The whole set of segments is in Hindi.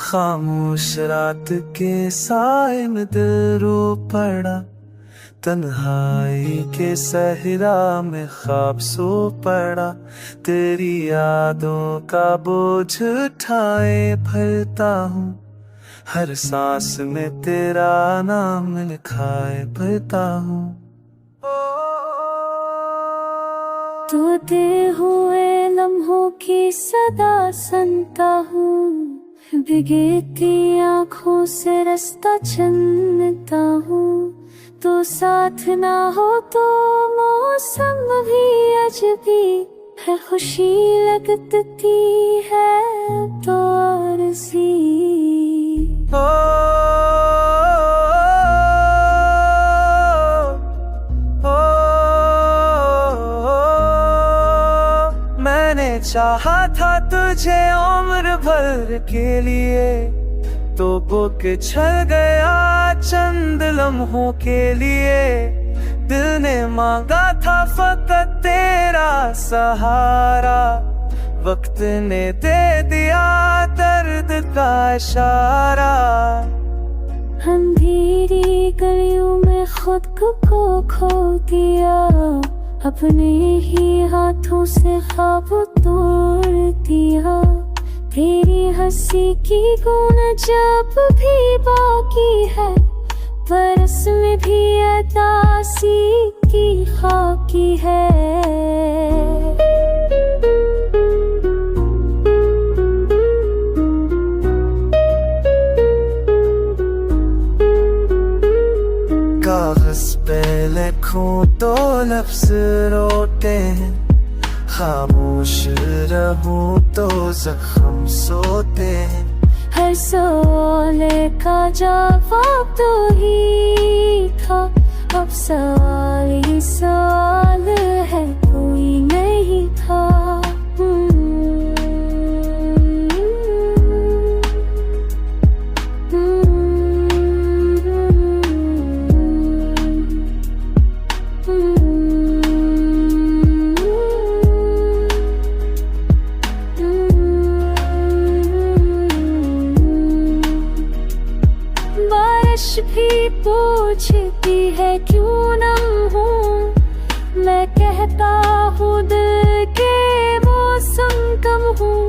खामोश रात के साए में दिल रो पड़ा, तन्हाई के सहरा में ख्वाब सो पड़ा। तेरी यादों का बोझ उठाए फिरता हूँ, हर सांस में तेरा नाम लिखाए फिरता हूँ। तोते हुए लम्हों की सदा सुनता हूँ, भीगती आँखों से रास्ता चुनता हूँ। तो साथ ना हो तो मौसम भी अजबी है, खुशी लगती है तो और सी। मैंने चाहा था तुझे उम्र भर के लिए, तो बुक छल गया चंद लम्हों के लिए। दिल ने मांगा था फकत तेरा सहारा, वक्त ने दे दिया दर्द का इशारा। अंधेरी गलियों में खुद को खो दिया, अपने ही हाथों से ख्वाब तोड़ दिया। तेरी हंसी की गूंज जब भी बाकी है, बरस में भी अदासी की खाकी है। कागज पे लिखूं तो लफ्ज रोते हैं, खामोश रहूं तो जख्म सोते हैं। हर सवाल का जवाब तो ही था, अब सवाल ही सवाल है, कोई नहीं था। बारिश भी पूछती है क्यों नम हूँ, मैं कहता हूँ दिल के मौसम कम हूँ।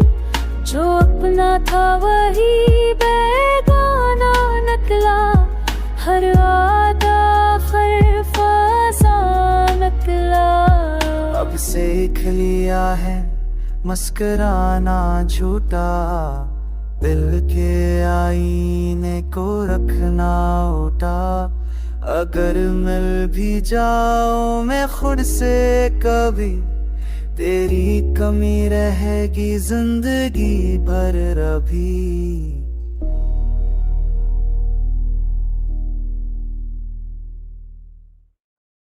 जो अपना था वही बेगाना निकला, हर वादा हर फसाना निकला। अब सीख लिया है मुस्कुराना झूठा, दिल के आईने को रखना उठा। अगर मिल भी जाऊं मैं खुद से कभी, तेरी कमी रहेगी जिंदगी भर रभी।